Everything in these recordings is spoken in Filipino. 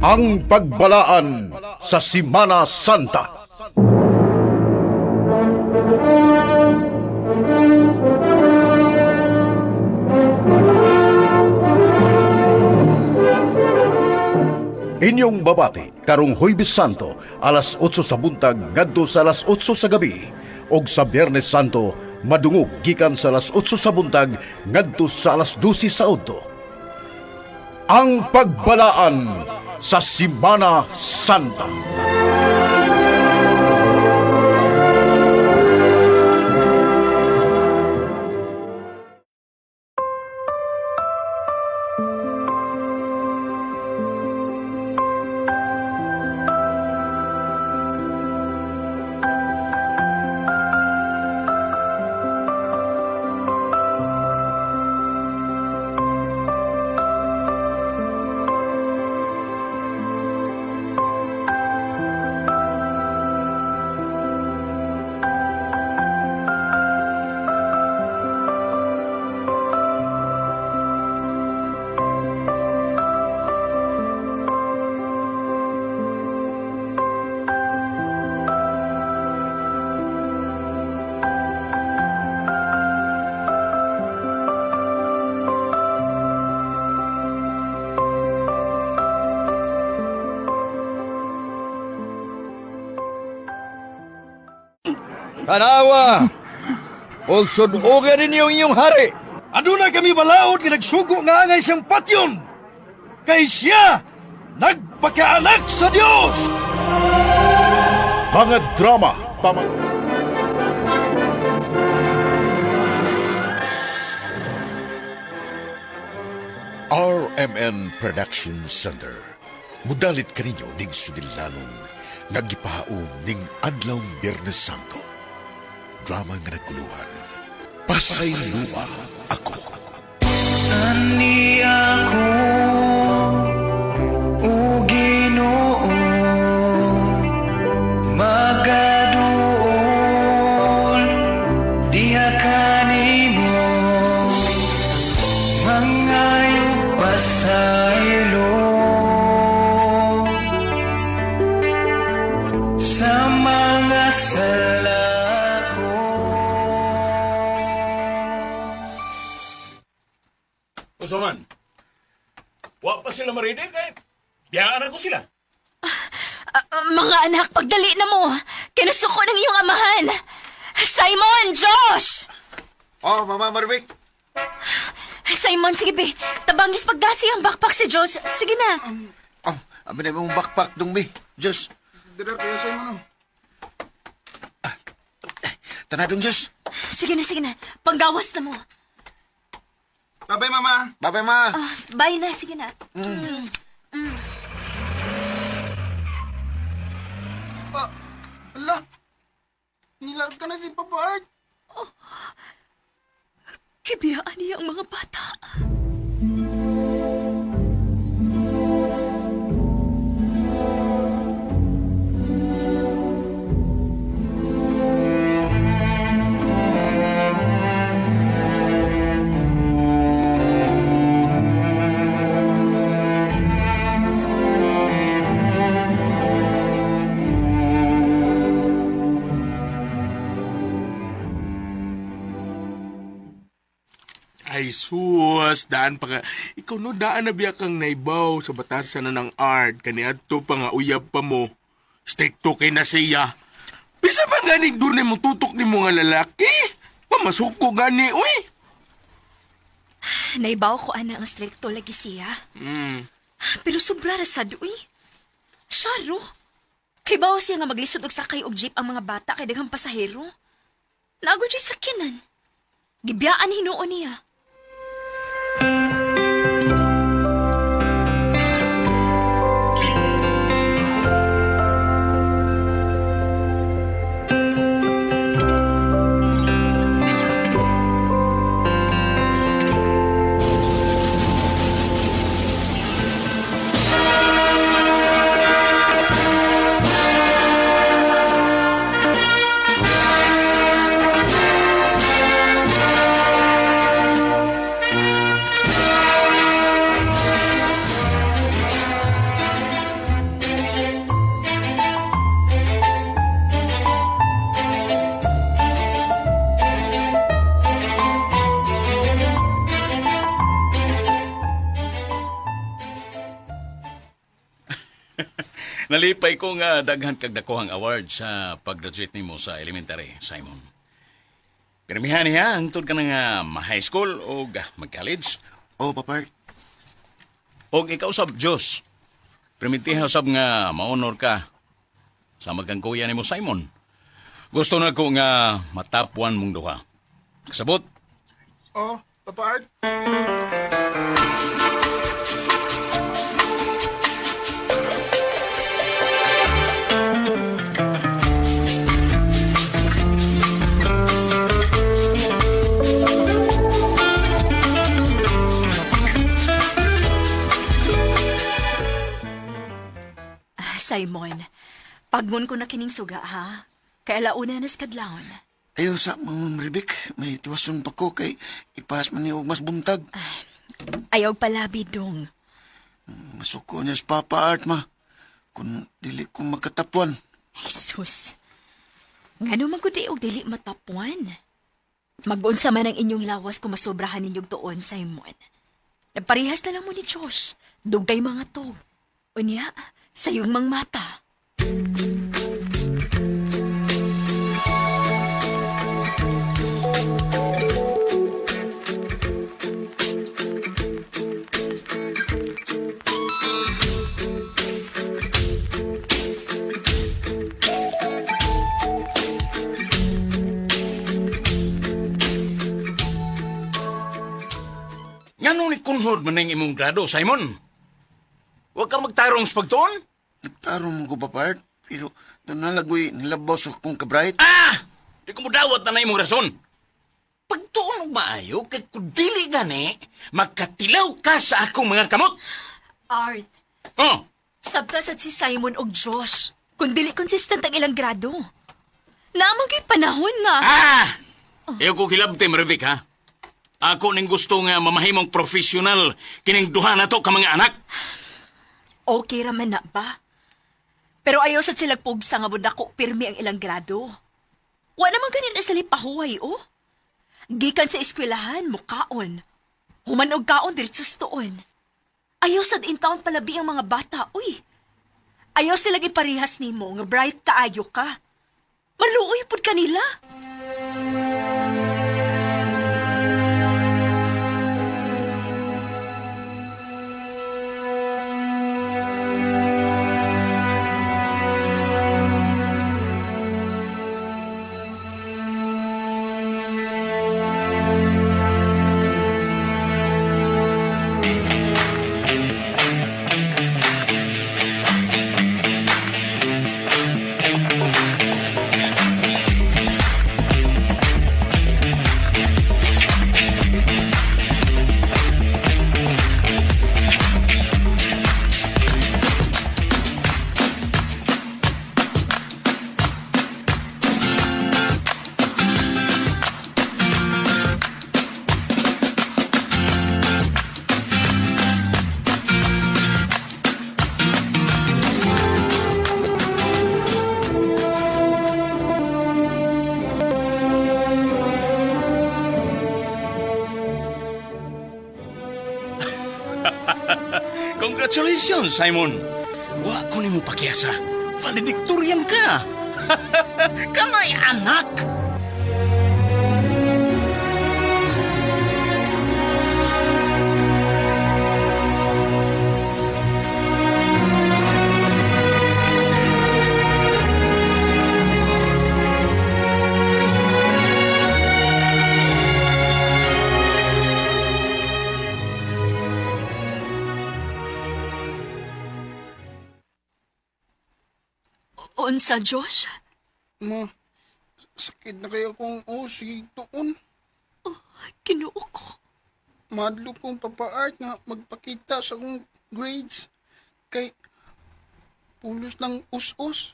Ang pagbalaan sa Semana Santa. Inyong babati karong Huwebes Santo alas 8 sa buntag ngadto sa alas 8 sa gabi ug sa Biyernes Santo madungog gikan sa alas 8 sa buntag ngadto sa alas 12 sa udto. Ang pagbalaan sa Semana Santa. Tanawa! O sunugan ninyo inyong hari! Aduna kami balaod nga nagsugo nga angay siyang patyon. Kay siya nagpakaanak sa Dios. Mga drama, RMN Production Center. Mudalit kaninyo ning sugilanon nagipahaom ning adlawng Biyernes Santo. Drama nga nagkuluhan. Pasay Luwa Ako. Ani ako, o Ginoo, magaduol, diha kanimo, mangayog pasaylo, sa mga sala ko. Usaman, wa pa sila marinig eh. Biyaan ko sila. Mga anak, pagdali na mo. Kinusuko ng iyong amahan. Simon, Josh! Oh, Mama Marvick. Simon, sige be. Tabangis pagdasi ang backpack si Josh. Sige na. Oh, amin na mong backpack dong, mi. Diyos. Dira kaya sa mo no. Tanadong, Diyos. Sige na. Panggawas na mo. Babay, Mama. Bye-bye, Ma. Bye na, sige na. Ala. Nilarap ka na si Papa Art. Kibiyaan niya ang mga bata. Ay sus, daan pa ka. Ikaw no, daan na biya kang naibaw sa batasan na ng art. Kaniadto pa nga uyab pa mo. Stricto kay na siya. Bisa ba gani doon mo tutok ni mo nga lalaki? Pamasuko gani, uy. Naibaw ko ana ang stricto lagi siya. Pero sobra rasad, uy. Syaro. Kay bawa siya nga maglisod og sakay og jeep ang mga bata kay daghang pasahero. Naagod siya sakyanan. Gibiyaan hinuon niya. Nalipay ko nga daghan kag dakuhang award sa pag-graduate nimo sa elementary, Simon. Pirmihan niya, hangtod ka na nga ma-high school o mag-college. Oh, Papa Art. O ikaw sab, Diyos. Primitiha sab nga ma-honor ka sa magkang kuya nimo, Simon. Gusto na ko nga matapuan mong duha. Kasabot? Oh, Papa Art. Simon, pagmon ko na kining suga, ha? Kaya launa na sa kadlawon. Ayaw sa Ma'am Rebek. May tiwason pa ko kay ipahas man ni og mas buntag. Ayaw palabi, dong. Masuko niya sa Papa Art, ma. Kung dili ko magkatapuan. Jesus. Ngano magudi og dili matapuan? Mag-unsa man ang inyong lawas kung masobrahan ninyong tuon, Simon. Naparihas na lang mo ni Josh. Dugay mga to. Unya, sa iyong mang mata. Ngano ni kunhod man ang imong grado, Simon? Huwag kang magtarong sa pagtuon. Nagtarong mo ko, Papa Art. Pero doon nalagoy nilabaw sa kong kabright. Ah! Di ko mo dawat na imong rason. Pagtuon og maayo, kay kung dili gani, magkatilaw ka sa akong mga kamot. Art, Oh, sabta sa si Simon og Josh. Kung dili consistent ang ilang grado. Naamang panahon nga. ah! Ayaw ko kilabte, Marivik, ha? Ako ning gusto nga mamahimong profesional kining duha na to ka mga anak. Okay raman na ba? Pero ayaw sa sila pugsa nga budako pirmi ang ilang grado. Wa naman ganin na sila pahuway, oh. Gikan sa eskwelahan, mukaon. Human og kaon diretso sa tuon. Ayaw sad in town palabi ang mga bata, uy. Ayaw sila giparihas nimo nga bright kaayo ka. Maluoy pud kanila. Congratulations, Simon. Wa ko nimo pakiasa. Valedictorian ka. Kamay anak. Unsa, Josh? Ma, sakit na kayo kung sige tuon. Kinuo ko. Madlo kong Papa Art nga magpakita sa akong grades. Kay pulos lang us-us.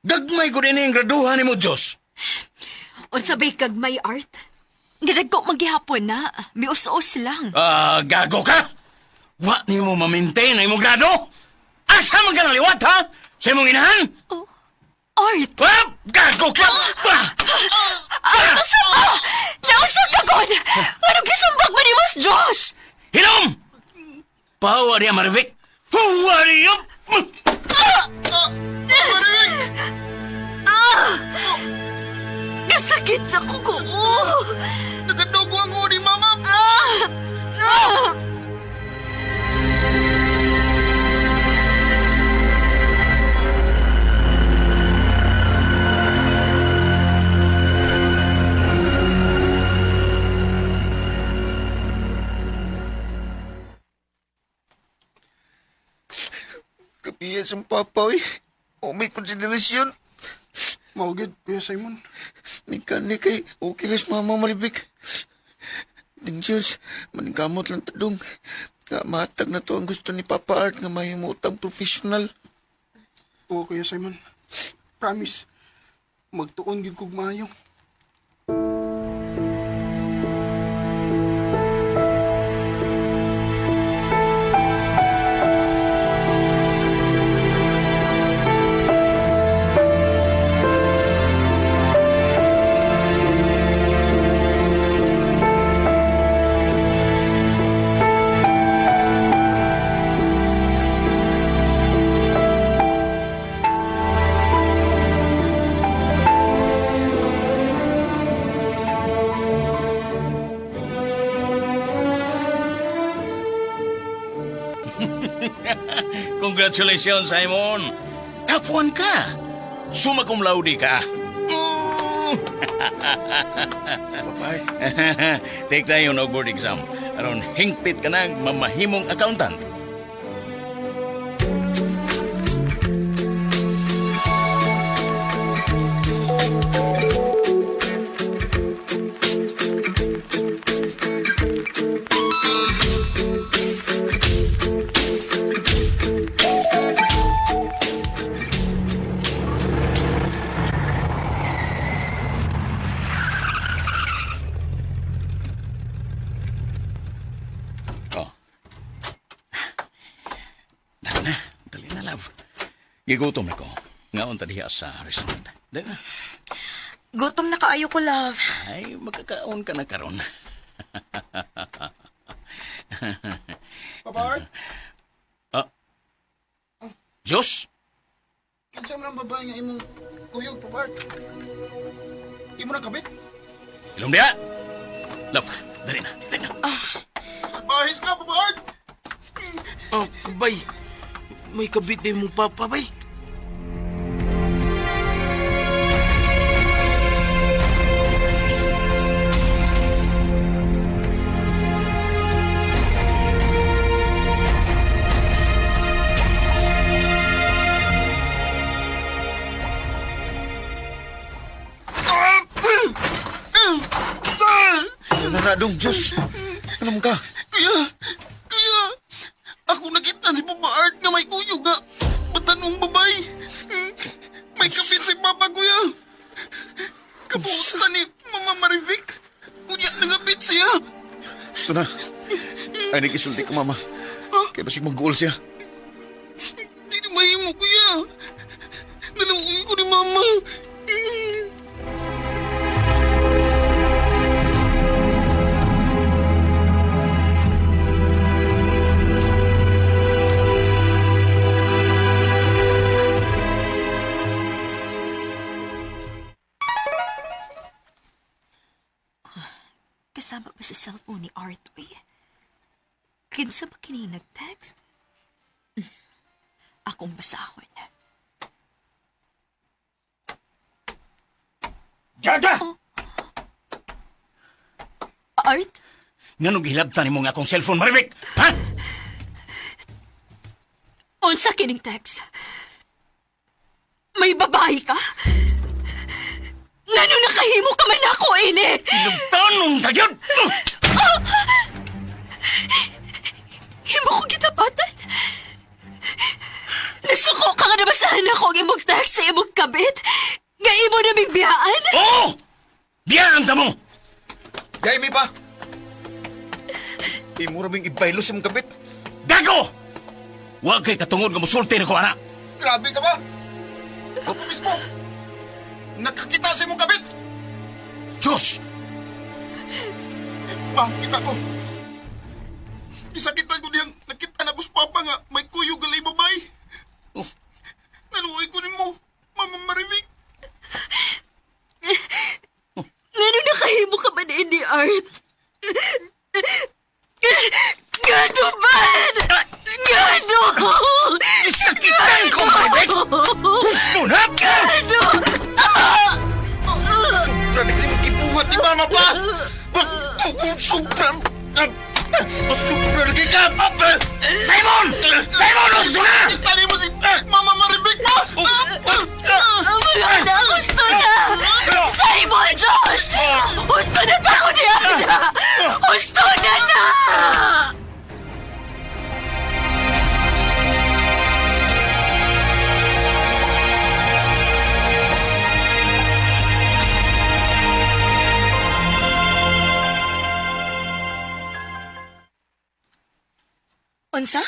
Dagmay ko din yung graduhan ni mo, Diyos. Unsa bay kag may Art? Gadagko maghihapon na. May us-us lang. Gago ka? Wa ni mo ma-maintain ang imong grado? Asa man ka naliwat, ha? Sa imong inahan? Art! Gago ka! Art, usap ka! Nausap ka, God! Ano gisumbag mo ni Mas Josh? Hinom! Pawa niya, Marvic! Pawa niya! Kasakit sa kuko! Nagadugo ang uri, mama! Kapiyan sa papa, eh. O may konsiderasyon. Maugid, Kuya Simon. Ni kay okay lang sa mama Maribik. Ding Diyos, manigamot lang tadong. Matag na to ang gusto ni Papa Art nga mahimutang professional. Oo, Kuya Simon. Promise. Magtuon gyud kog maayo. Congratulations, Simon! Tapuan ka! Summa cum laude ka! Bye-bye. Take na yung board exam. Aron hingpit ka na mamahimong accountant. Gigutom ako. Ngaon ta diha sa restaurant. Dahil na. Gutom na kaayo ko, love. Ay, magkakaon ka na karon. Papa Art, Diyos? Kinsa man ang babae nga imong kuyog, Papa Art? Imo na kabit? Ilong diha! Love, dali na. Dali na. Bahis ka, Papa Art! bay. May kabit din mo, Papa, bay. Nanadong Diyos! Anong ka? Kuya! Ako nakita si Papa Art nga may kuyog nga. Batanong babay. May kapit si Papa, Kuya. Kapuutan ni Mama Marivic. Kuya, nangapit siya. Gusto na. Ay, nag-isulti ka, Mama. Kaya basig mag-goal siya. Di na mahimo, Kuya. Nalaungin ko ni Mama. Kasama ba sa cellphone ni Arthur? Kinsa ba kini nag-text? Akong basahon. Gaga! Art? Nga gihilabtan mo nga akong cellphone, Marvic! Ha? Unsa kining text? May babae ka? Ngano nakahimo ka man ako, ini? Ilugtanong ka yun! Himo ko gitapatan? Nasuko ka nga nabasahan ako ang imong text sa imong kabit? Nga imo naming biyaan? Oo! Biyaan ta mo! Jaime pa! Imura mong ibaylo sa mong kabit. Gago! Huwag kay katungod nga musulti na ko, anak. Grabe ka ba? Ako mismo. Nakakita sa mong kabit. Diyos! Ma, kita ko. Isakitan ko niyang nakita na bus papa nga may kuyog galay babay. Oh. Naluoy ko rin mo, Mama Marivik. Ngano nakahimo ka ba na ini, Art? Ngano ba? Ngano! Isakitan ko, Maribek! Gusto na! Ngano! Sobra na rin ibuhat ni Mama pa. Sobra. Sobra lagi ka. Simon! Simon, gusto na! Tali mo si Mama Maribik mo. Mga anak, gusto na! Simon, Josh! Gusto na ako ni Ana! Gusto na na! Unsa?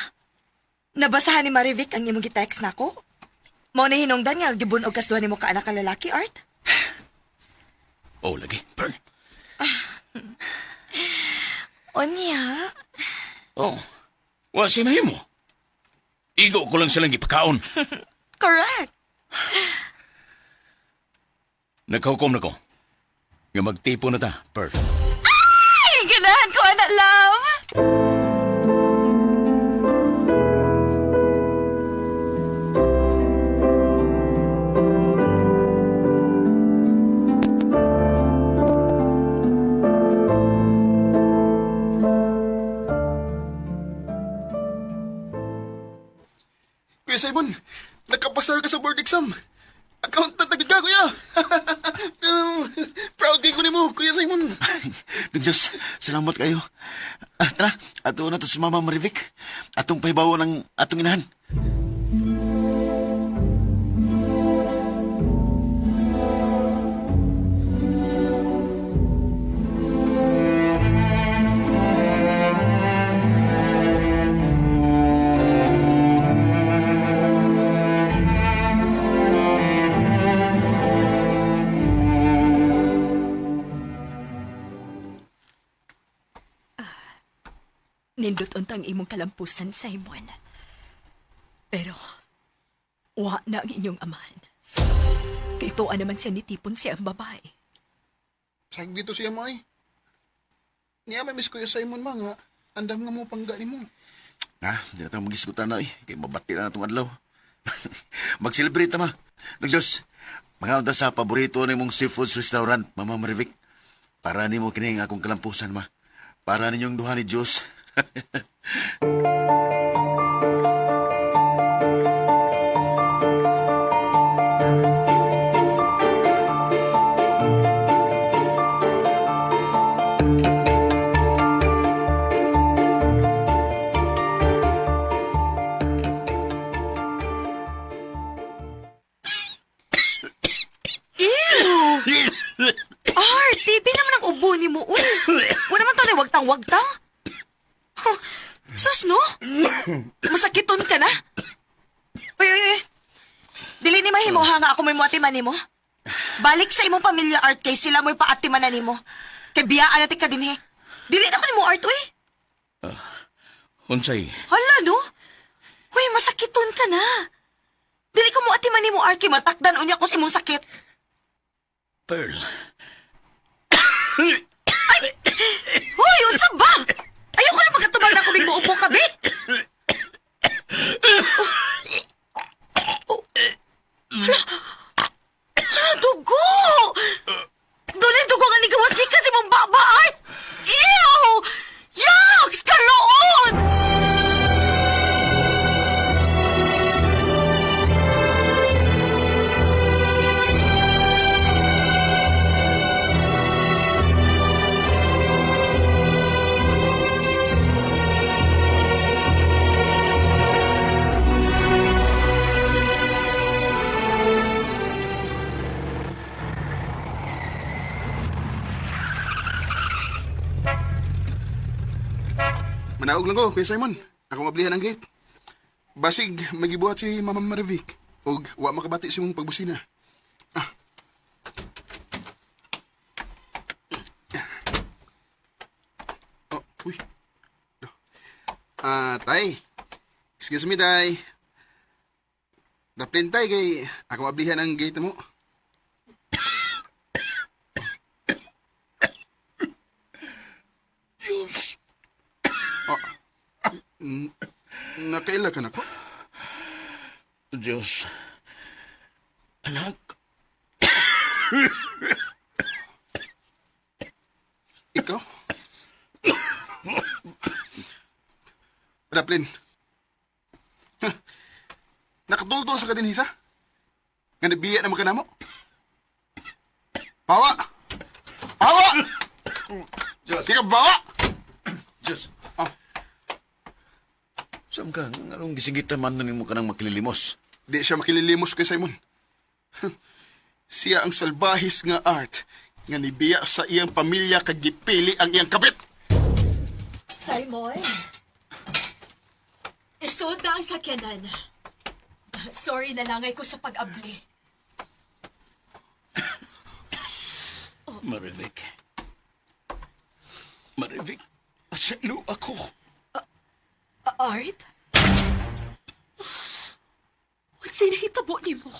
Nabasahan ni Marivic ang imong gi-text nako? Mao na hinungdan nga gibun og kasduhan nimo ka anak ka lalaki, Art? Oh, lagi. Burn. Onya? Oh. Wa si mahimo. Igo ko lang silang ipakaon. Correct. Nagkahukom na ko. Nga magtipo na ta, Pearl. Ay, ganahan ko, anak love! Kuya Simon, nakapasar ka sa board exam. Accountant na ka, kuya. Proud kay ko ni mo, Kuya Simon. Diyos, salamat kayo. Tara, ato na to si Mama Marivic. Atong pahibawo ng atong inahan. Nindot untang imong kalampusan, Simon. Pero, wa na ang inyong amahan. Kay tuwa naman siya nitipon siya ang babae. Sayang dito siya mo ay. Niya may miss Kuya Simon ma nga. Andam nga mo pangga ni mo. Hindi na tayo mag-iskutan na Kaya mabati na itong adlaw. Mag-celebrate ma. Diyos, mga unta sa paborito na mong seafoods restaurant, Mama Marivic. Para ni mo kining akong kalampusan, ma. Para ninyong duha ni Diyos. Art, tipi naman ang ubo ni mo. Uy, wala naman to na wagtang-wagtang. Huh, sus, no? Masakiton ka na? Uy. Dili ni mahimuha nga ako may muatiman ni mo. Balik sa imong pamilya, Art, kay sila mo'y paatiman na ni mo. Kay biyaan natin ka din, he. Dili na ko ni mo, Art, uy. Unsay, Hala, no? Uy, masakiton ka na. Dili ko mo atiman ni mo, Art, kay matakdan unya ko sa imong sakit. Pearl. Hoy, unsa ba? Ayoko na magkatubag na kuming muupo ka, be. Hala, dugo! Duli dugo nga ni gawas gikas si mong baba, Art! Ew! Yucks! Kalood! Manaog lang ko, Kuya Simon. Ako mablihan ang gate. Basig, magibuhat si Mama Marivic. O wa makabati si mong pagbusina. Oh, uy. Tay. Excuse me, tay. Daplin tay kay ako mablihan ang gate mo. Diyos. Nakaila ka na ko? Diyos. Anak. Ikaw? Daplin. Nakatultol sa kadinhisa? Nga nabiya na magkanamo? Bawa! Bawa! Diyos. Di ka bawa! Diyos. Oh. Saan ka? Anong gisingitan man mo ka ng makililimos? Di siya makililimos kay Simon. Siya ang salbahis nga art nga nibiya sa iyang pamilya kag gipili ang iyang kabit. Simon, isod na ang sakyanan. Sorry na langay ko sa pag-abli. Marivic. Marivic, asalo ako. Art? What's sinahitabo ni mo?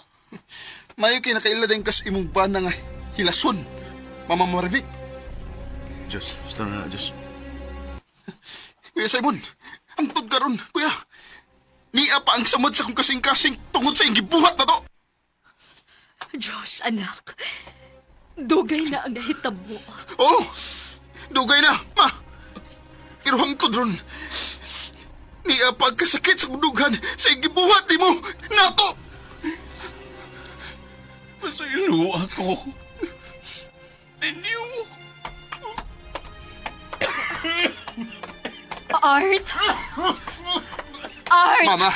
Mayo kay nakaila din kas imong bana nga hilason, Mama Marvic. Diyos, gusto na, Diyos. Kuya Simon, ang tod karon, kuya. Niya pa ang samad sa kong kasing-kasing tungod sa iyong gibuhat na to. Josh, anak. Dugay na ang nahitabo. Oh, dugay na, ma. Pero hangtod ron. Niya pa ang kasakit sa kudugan sa iyong gibuhat ni mo. Nato! Masaylo ako. Ninyo. Art? Art! Mama,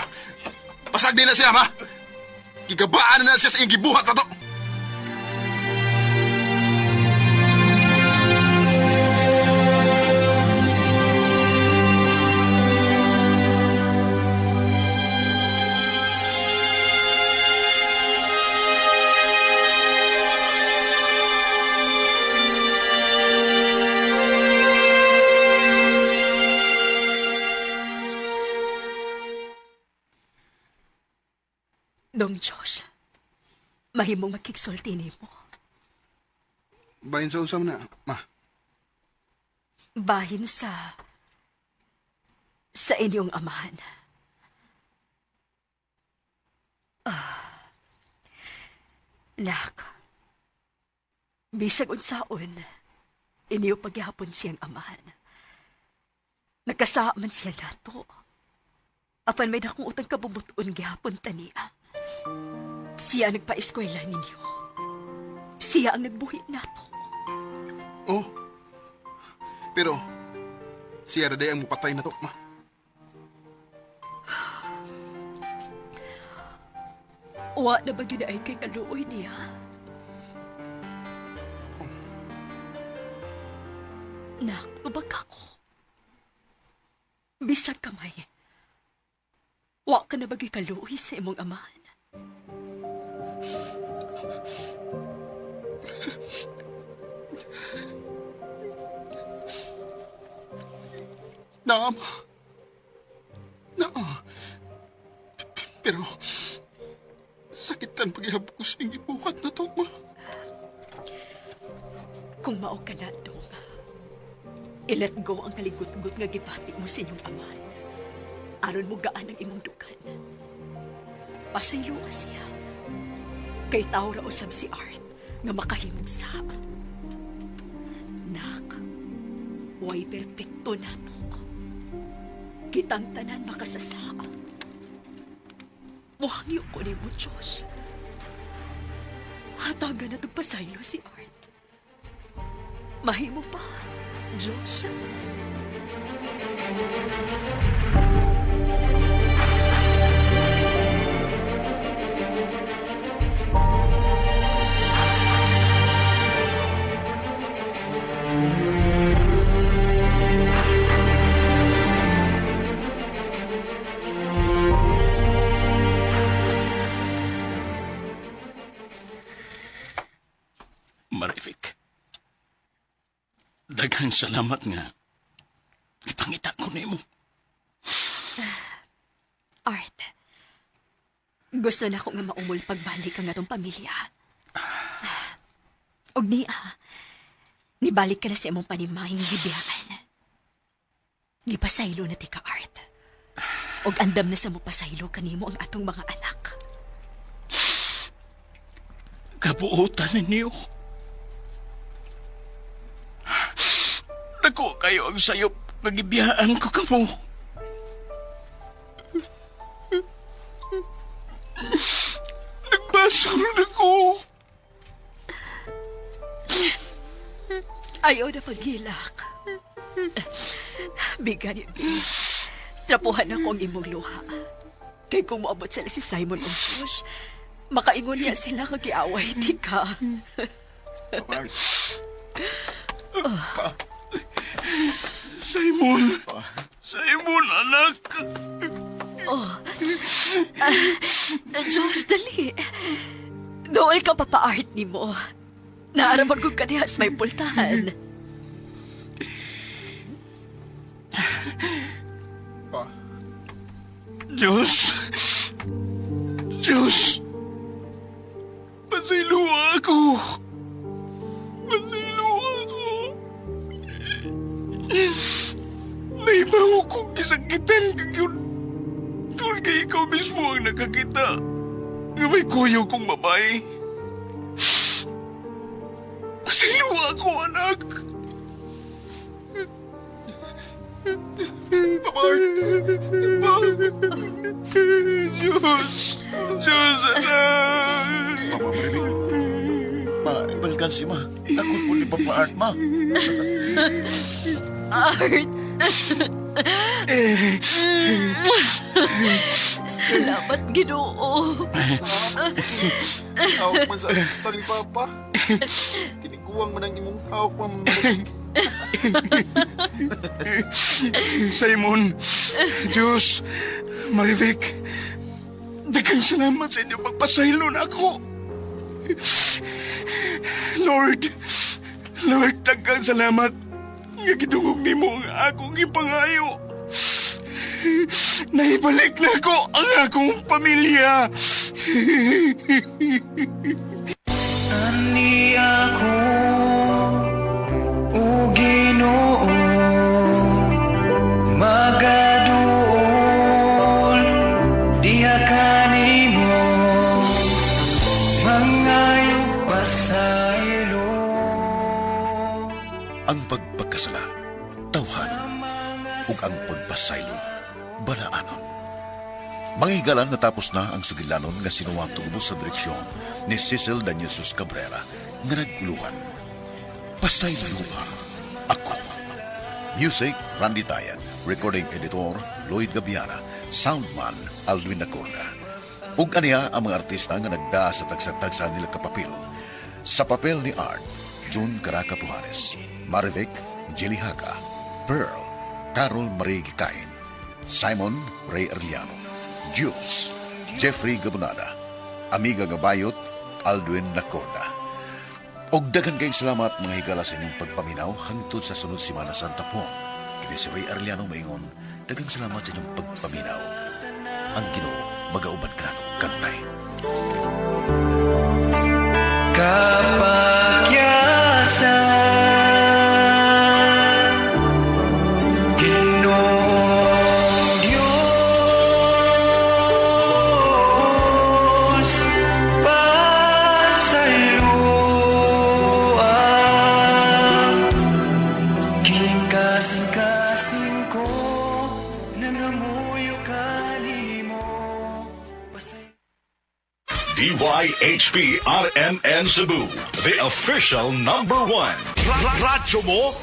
pasag din na siya, ma. Gigabaan na siya sa iyong gibuhat na to. Dong Josh, mahimong makiksulti ni mo. Bahin sa usam na, ma. Bahin sa inyong amahan. Nak, bisag unsaon, inyo paghapon siyang amahan. Nagkasaaman siya nato. Apan may dakong utang kabubuton gihapon taniya. Siya ang nagpa-eskwela ninyo. Siya ang nagbuhi nato. Oh, pero siya raday ang mupatay na to, ma. Wa na ba yun ay kay kaluoy niya? Nak, tubag ako. Bisag kamay. Wa ka na ba kaluoy sa imong amahan? Naam. Pero, sakitan paghihap ko sa iyong ibukat na to, ma. Kung mao ka na, Dong, i-let go ang kaligut-gut nga gipati mo sa inyong amahan. Aron mo gaan ang imong dukan. Pasaylo ka siya. Kay tao ra usab si Art nga makahimog sa. Nak, way perpekto na to. Kitang tanan makasasa. Muhangyo ko ni mo, Diyos. Hataga na itong pasaylo si Art. Mahimo pa, Diyos. daghang salamat nga. Ipangita ko nimo. Art, gusto na ko nga maumol pagbalik ang atong pamilya. Og niya, nibalik ka na sa imong panimahing gibiyaan. Gipasaylo na ti ka, Art. Og andam na sa mo pasaylo kanimo ang atong mga anak. Kabuotan ninyo. Dako kayo ang sayop magibiyaan ko kamo. Nagbasol na ko. Ayaw na paghilak. Biganin, trapuhan ako ang imong luha. Kay kung maabot sila si Simon o Josh, makaingon niya sila kagiaway, di ka. Simon! Simon, anak! Josh, dali. Doon ka papa-art ni mo. Naaraman kong kanihas may pultahan. Diyos! Diyos! Pasiluwa ako! Pasiluwa ako! Naibaw kong kisakitan kagyod. Doon kay ikaw mismo ang nakakita. Nga may kuyo kong babae. Pasiluwa ako, anak! Diyos! Diyos, anak! Mama Maribik. Ma, balikan si Ma. Ako po ni Papa Art, Ma. Art! Salamat, Ginoo. Hawak man sa tali Papa. Tiniguang man ang imong hawak, Mama Maribik. Simon, Diyos, Marivik, daghang salamat sa inyo pagpasaylo na ako. Lord, daghang salamat nga gidungog nimo ang akong ipangayo. Naibalik na ko ang akong pamilya. Ani ako, o Ginoo, magaduol, diha kanimo, mangayo pasaylo. Ang pagpagkasala, tawhan, ug ang pagpasaylo, balaanon. Mangigalan natapos na ang sugilanon nga sinuwang tugbo sa direksyon ni Cecil Danielsus Cabrera nga naguluhan. Pasayloa ako. Music, Randy Tayad. Recording editor, Lloyd Gabiana. Soundman, Alwin Nacorda. Ug aniya ang mga artista nga nagda sa tagsa-tagsa nila kapapil. Sa papel ni Art, June Caraca Pujares, Marivic, Jilly Haga, Pearl, Carol Marie Gicain, Simon Ray Arliano, Juice, Jeffrey Gabonada, Amiga Gabayot, Aldwin Nacorda. Og daghang kayong salamat mga higala sa inyong pagpaminaw hangtod sa sunod Semana Santa po. Kini si Ray Arliano maingon, daghang salamat sa inyong pagpaminaw. Ang Ginoo magauban kanako kanunay. Kapagyasan, Ginoong Diyos, pasayloan, kining kasing-kasing ko, nangamuyo kanimo, DYHP RMN Cebu, the official #1. Radyo mo